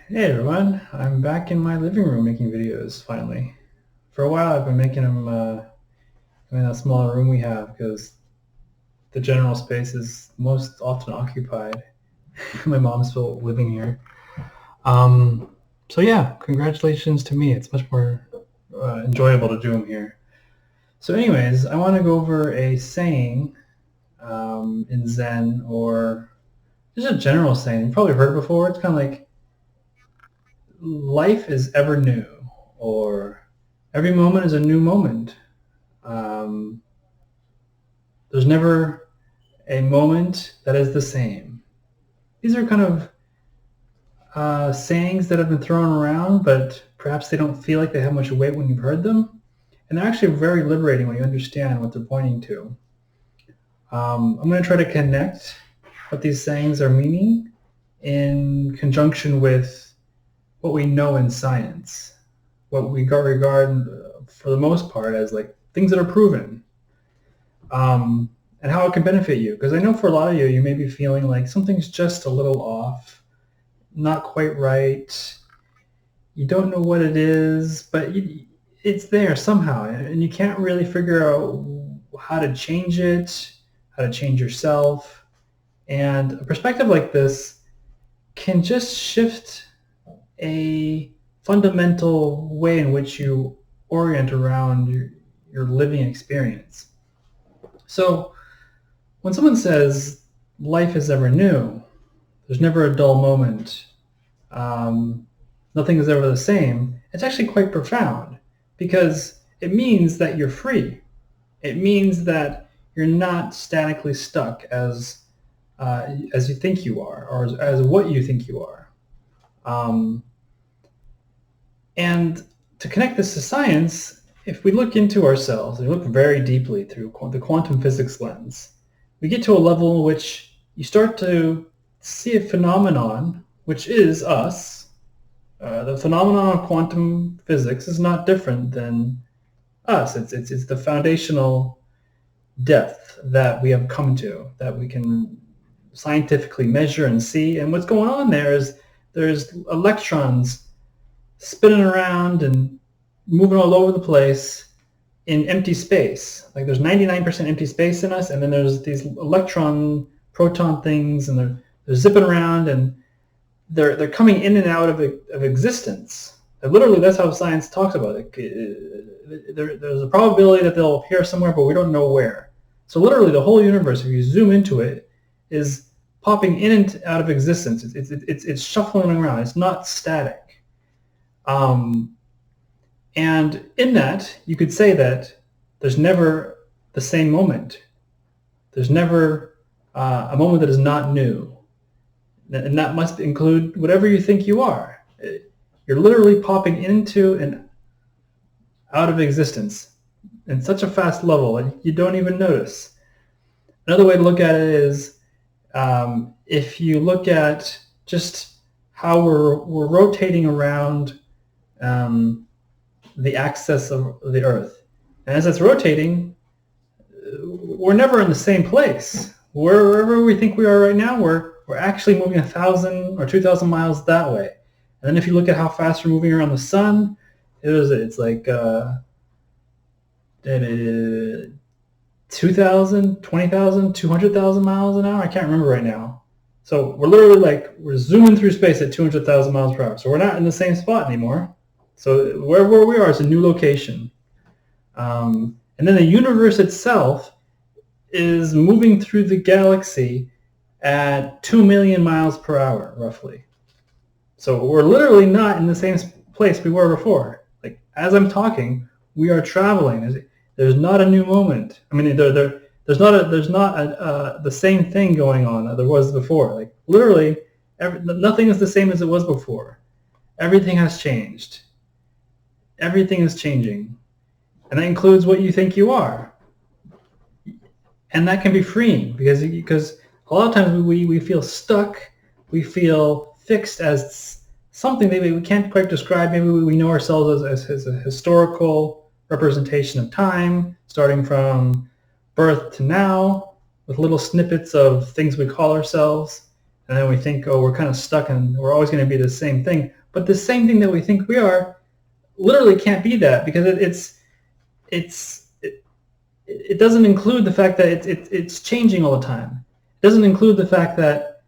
Hey everyone, I'm back in my living room making videos finally. For a while I've been making them in a smaller room we have because the general space is most often occupied. My mom's still living here. Um, so yeah, congratulations to me. It's much more enjoyable to do them here. So anyways, I want to go over a saying in Zen or just a general saying. You've probably heard it before. It's kind of like life is ever new or every moment is a new moment. Um, there's never a moment that is the same. These are kind of sayings that have been thrown around, but perhaps they don't feel like they have much weight when you've heard them. And they're actually very liberating when you understand what they're pointing to. I'm going to try to connect what these sayings are meaning in conjunction with what we know in science, what we regard for the most part as like things that are proven. And how it can benefit you. Because I know for a lot of you, you may be feeling like something's just a little off, not quite right. You don't know what it is, but it's there somehow, and you can't really figure out how to change it, how to change yourself. And a perspective like this can just shift a fundamental way in which you orient around your living experience. So when someone says life is ever new, there's never a dull moment, um, nothing is ever the same, it's actually quite profound because it means that you're free. It means that you're not statically stuck as you think you are or as what you think you are. Um, and to connect this to science, if we look into ourselves, we look very deeply through the quantum physics lens, we get to a level in which you start to see a phenomenon, which is us. The phenomenon of quantum physics is not different than us. It's the foundational depth that we have come to, that we can scientifically measure and see. And what's going on there is there's electrons spinning around and moving all over the place in empty space. Like there's 99% empty space in us, and then there's these electron proton things, and they're zipping around, and they're coming in and out of existence. And literally, that's how science talks about it. There's a probability that they'll appear somewhere, but we don't know where. So literally, the whole universe, if you zoom into it, is popping in and out of existence. It's shuffling around. It's not static. Um, and in that, you could say that there's never the same moment. There's never a moment that is not new. And that must include whatever you think you are. You're literally popping into and out of existence in such a fast level that you don't even notice. Another way to look at it is if you look at just how we're rotating around the axis of the Earth. And as it's rotating, we're never in the same place. Wherever we think we are right now, we're actually moving 1,000 or 2,000 miles that way. And then if you look at how fast we're moving around the sun, it's like 2,000, 20,000, 200,000 miles an hour. I can't remember right now. So we're literally like, we're zooming through space at 200,000 miles per hour. So we're not in the same spot anymore. So wherever we are is a new location. And then the universe itself is moving through the galaxy at 2 million miles per hour, roughly. So we're literally not in the same place we were before. Like as I'm talking, we are traveling. There's not a new moment. I mean, there's not the same thing going on that there was before. Like literally, nothing is the same as it was before. Everything has changed. Everything is changing, and that includes what you think you are. And that can be freeing because a lot of times we feel stuck, we feel fixed as something maybe we can't quite describe. Maybe we know ourselves as a historical representation of time, starting from birth to now, with little snippets of things we call ourselves. and then we think, oh, we're kind of stuck and we're always going to be the same thing. But the same thing that we think we are literally can't be that, because it doesn't include the fact that it's changing all the time. It doesn't include the fact that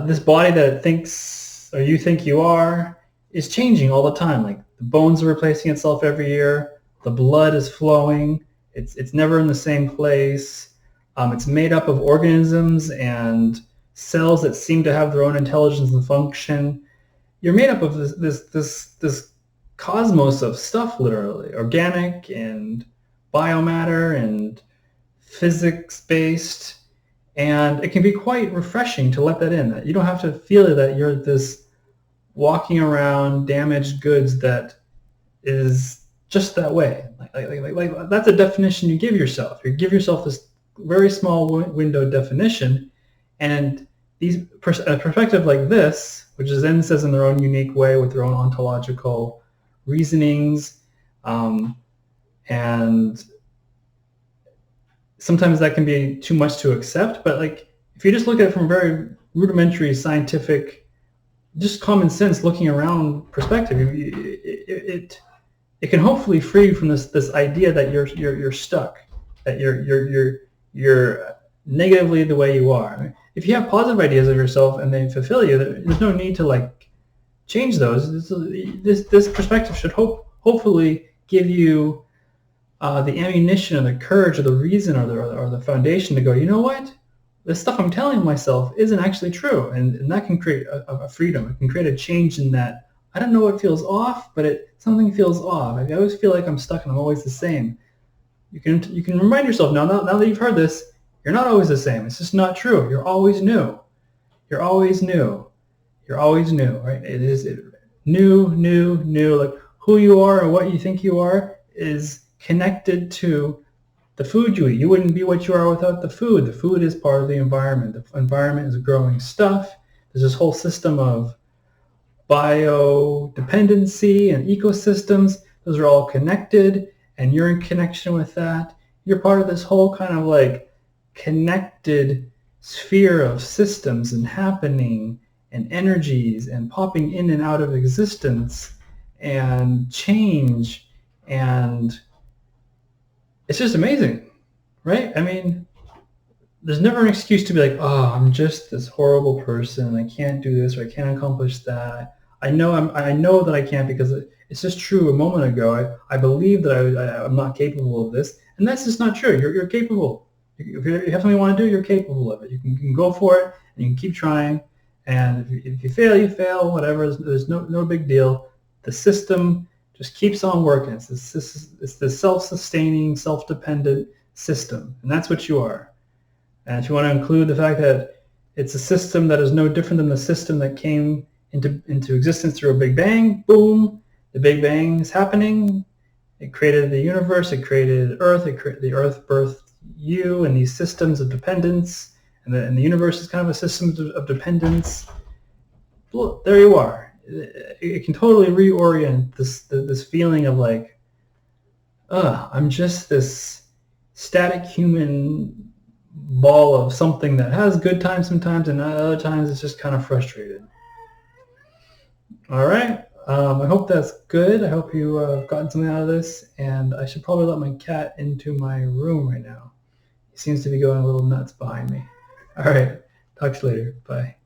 this body that thinks or you think you are is changing all the time. Like the bones are replacing itself every year. The blood is flowing. It's never in the same place. It's made up of organisms and cells that seem to have their own intelligence and function. You're made up of this cosmos of stuff, literally, organic and biomatter and physics-based, and it can be quite refreshing to let that in. That you don't have to feel that you're this walking around damaged goods that is just that way. Like that's a definition you give yourself. You give yourself this very small window definition, and a perspective like this, which Zen says in their own unique way with their own ontological reasonings, and sometimes that can be too much to accept. But like if you just look at it from a very rudimentary scientific, just common sense looking around perspective, it can hopefully free you from this idea that you're stuck, that you're negatively the way you are. If you have positive ideas of yourself and they fulfill you, there's no need to like change those. This perspective should hopefully give you the ammunition or the courage or the reason or the foundation to go, you know what? This stuff I'm telling myself isn't actually true. And that can create a freedom. It can create a change in that. I don't know what feels off, but something feels off. I always feel like I'm stuck and I'm always the same. You can remind yourself now that you've heard this, you're not always the same. It's just not true. You're always new. You're always new. You're always new, right? New. Like who you are and what you think you are is connected to the food you eat. You wouldn't be what you are without the food. The food is part of the environment. The environment is growing stuff. There's this whole system of biodependency and ecosystems. Those are all connected, and you're in connection with that. You're part of this whole kind of like connected sphere of systems and happening and energies and popping in and out of existence and change, and it's just amazing, right? I mean, there's never an excuse to be like, oh, I'm just this horrible person. I can't do this or I can't accomplish that. I know that I can't because it's just true. A moment ago, I believe that I'm not capable of this, and that's just not true. You're capable. If you have something you want to do, you're capable of it. You can go for it, and you can keep trying. And if you fail, you fail. Whatever. There's no big deal. The system just keeps on working. It's this self-sustaining, self-dependent system, and that's what you are. And if you want to include the fact that it's a system that is no different than the system that came into existence through a Big Bang, boom, the Big Bang is happening. It created the universe. It created Earth. The Earth birthed you and these systems of dependence, and the universe is kind of a system of dependence. Well, there you are. It can totally reorient this feeling of like, I'm just this static human ball of something that has good times sometimes, and other times it's just kind of frustrated. All right. I hope that's good. I hope you have gotten something out of this, and I should probably let my cat into my room right now. He seems to be going a little nuts behind me. All right. Talk to you later. Bye.